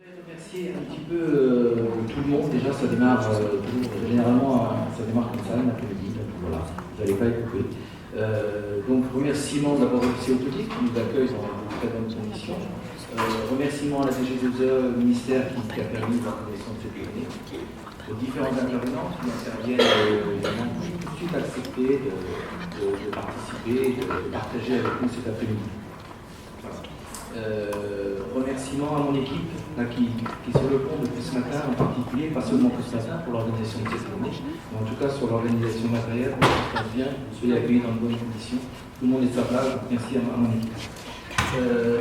Remercier un petit peu tout le monde. Déjà, ça démarre généralement, ça démarre comme ça, l'après-midi. Voilà, vous n'allez pas écouter. Donc, remerciements d'abord au public qui nous accueille dans de très bonnes conditions. Remerciements à la DG2E, au ministère qui a permis l'organisation de cette journée. Aux différents intervenants qui interviennent, évidemment, tout de suite accepté de participer, de partager avec nous cet après-midi. Voilà. Remerciements à mon équipe qui est sur le pont depuis ce matin en particulier, pas seulement que ce matin pour l'organisation de cette journée, mais en tout cas sur l'organisation matérielle, pour que ça se passe bien, que vous soyez accueillis dans de bonnes conditions. Tout le monde est à sa place, donc merci à mon équipe.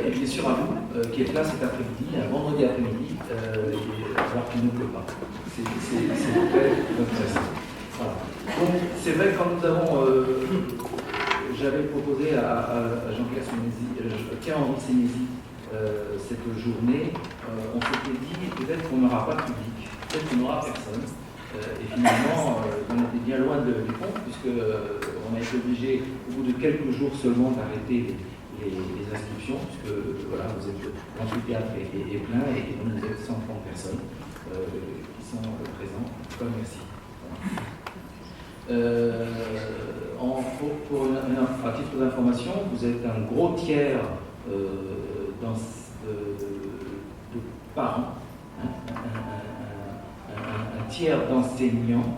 Et bien sûr à vous qui êtes là cet après-midi, un vendredi après-midi, alors qu'il ne pleut pas. C'est très intéressant. Voilà. Donc c'est vrai que quand nous avons j'avais proposé à Jean-Pierre Henri Sénézy cette journée, on s'était dit peut-être qu'on n'aura pas de public, peut-être qu'on n'aura personne. Et finalement, on était bien loin du compte, puisqu'on a été obligé, au bout de quelques jours seulement, d'arrêter les inscriptions, puisque voilà, vous êtes, l'amphithéâtre est plein et vous êtes 130 personnes qui sont présentes. En tout cas, merci. À titre d'information, vous êtes un gros tiers de parents, hein, un tiers d'enseignants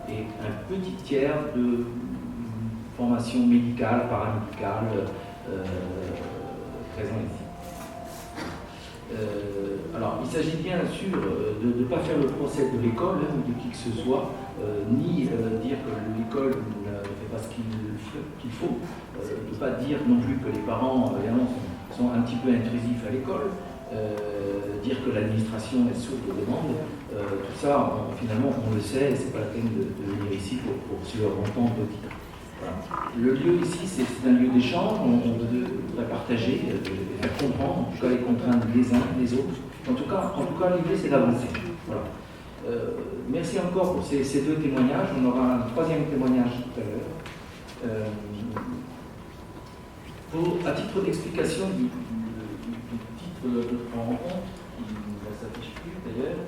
et un petit tiers de formation médicale, paramédicale présents ici. Alors, il s'agit bien sûr de ne pas faire le procès de l'école ou de qui que ce soit, ni dire que l'école ne fait pas ce qu'il faut, ne pas dire non plus que les parents sont un petit peu intrusifs à l'école, dire que l'administration est sourde aux demandes, tout ça, finalement, on le sait, et ce n'est pas la peine de venir ici pour se entendre dire. Voilà. Le lieu ici, c'est un lieu d'échange, on devrait partager, faire comprendre, en tout cas les contraintes les uns les autres. En tout cas l'idée, c'est d'avancer. Voilà. Merci encore pour ces deux témoignages. On aura un troisième témoignage tout à l'heure. À titre d'explication du titre de notre rencontre, qui ne s'affiche plus d'ailleurs,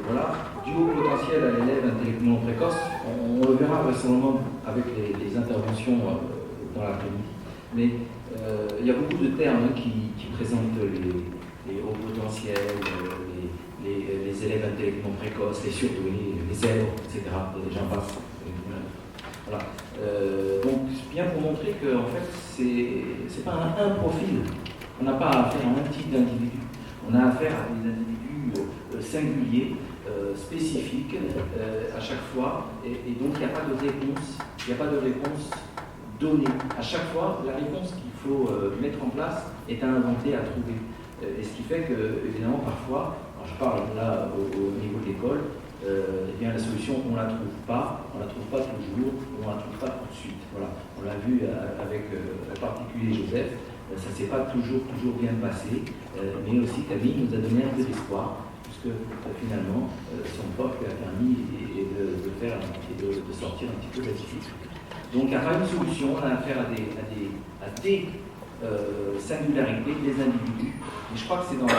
voilà, du haut potentiel à l'élève intellectuellement précoce, on le verra récemment avec les interventions dans l'après-midi. Mais il y a beaucoup de termes qui présentent les hauts potentiels, les élèves intellectuellement précoces, les surdoués, les zèbres, etc. Et les gens passent. Voilà. Donc, bien pour montrer que en fait, c'est pas un profil. On n'a pas affaire à un type d'individu. On a affaire à des individus singuliers, spécifiques à chaque fois, et donc il n'y a pas de réponse. Il n'y a pas de réponse donnée. À chaque fois, la réponse qu'il faut mettre en place est à inventer, à trouver. Et ce qui fait que, évidemment, parfois, alors je parle là au niveau de l'école, eh bien la solution, on ne la trouve pas toujours, on ne la trouve pas tout de suite. Voilà. On l'a vu avec en particulier Joseph, ça ne s'est pas toujours bien passé, mais aussi Camille nous a donné un peu d'espoir, puisque finalement, son prof lui a permis de sortir un petit peu de la difficulté. Donc il n'y a pas une solution, on a affaire à des singularités des individus. Et je crois que c'est dans tout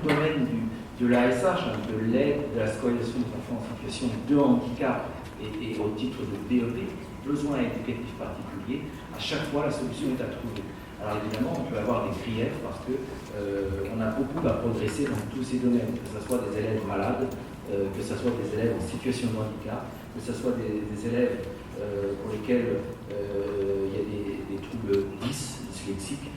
le domaine de l'ASH, de l'aide, de la scolarisation des enfants en situation de handicap et au titre de BEP, besoin éducatif particulier, à chaque fois la solution est à trouver. Alors évidemment, on peut avoir des griefs parce qu'on a beaucoup à progresser dans tous ces domaines, que ce soit des élèves malades, que ce soit des élèves en situation de handicap, que ce soit des élèves pour lesquels il y a des troubles dyslexiques,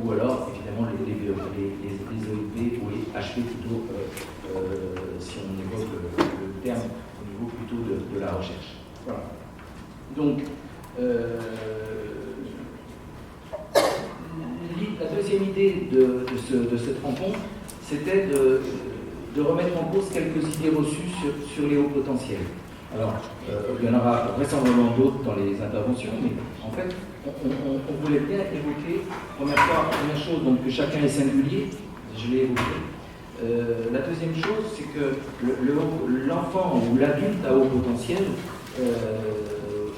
ou alors évidemment les OIP ou les HP plutôt, si on évoque le terme au niveau plutôt de la recherche. Voilà. Donc, la deuxième idée de cette rencontre, c'était de remettre en cause quelques idées reçues sur les hauts potentiels. Alors, il y en aura vraisemblablement d'autres dans les interventions, mais en fait, on voulait bien évoquer, première chose, donc que chacun est singulier, je l'ai évoqué. La deuxième chose, c'est que l'enfant ou l'adulte à haut potentiel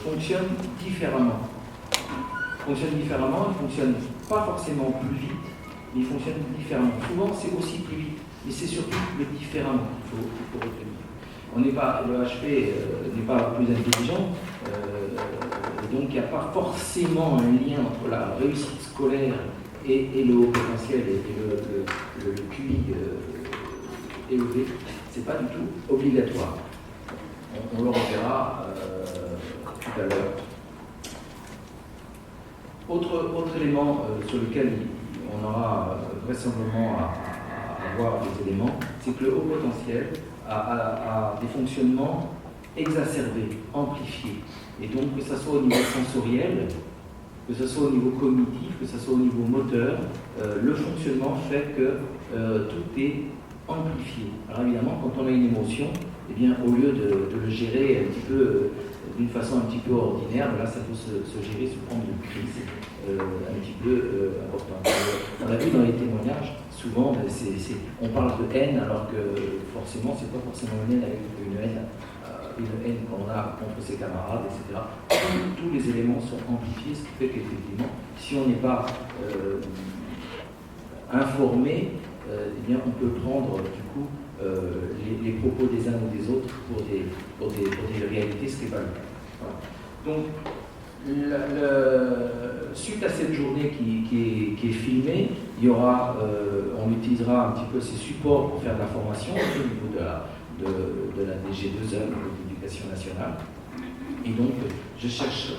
fonctionne différemment. Il ne fonctionne pas forcément plus vite, mais il fonctionne différemment. Souvent, c'est aussi plus vite. Mais c'est surtout le différemment qu'il faut retenir. Le HP n'est pas plus intelligent, donc il n'y a pas forcément un lien entre la réussite scolaire et le haut potentiel et le QI élevé. C'est pas du tout obligatoire. On le reverra tout à l'heure. Autre élément sur lequel on aura vraisemblablement à voir des éléments, c'est que le haut potentiel a des fonctionnements exacerbés, amplifiés. Et donc, que ce soit au niveau sensoriel, que ce soit au niveau cognitif, que ce soit au niveau moteur, le fonctionnement fait que tout est amplifié. Alors évidemment, quand on a une émotion, eh bien, au lieu de le gérer un petit peu d'une façon un petit peu ordinaire, là, ça peut se gérer sous forme de crise un petit peu importante. On a vu dans les témoignages, souvent, on parle de haine, alors que forcément, c'est pas forcément une haine qu'on a contre ses camarades, etc. Tous les éléments sont amplifiés, ce qui fait qu'effectivement, si on n'est pas informé, eh bien, on peut prendre du coup les propos des uns ou des autres pour des réalités, ce qui n'est pas le cas. Voilà. Donc, suite à cette journée qui est filmée, il y aura, on utilisera un petit peu ces supports pour faire de la formation au niveau de la DG2E, de l'Éducation nationale. Et donc, je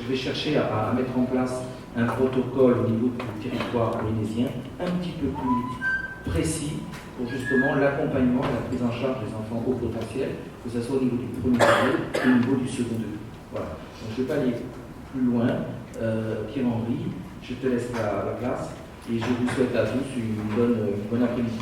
vais chercher à mettre en place un protocole au niveau du territoire polynésien un petit peu plus précis pour justement l'accompagnement et la prise en charge des enfants haut potentiel, que ce soit au niveau du premier degré et au niveau du second degré. Voilà. Donc, je ne vais pas aller plus loin. Pierre-Henri, je te laisse la place et je vous souhaite à tous une bonne après-midi.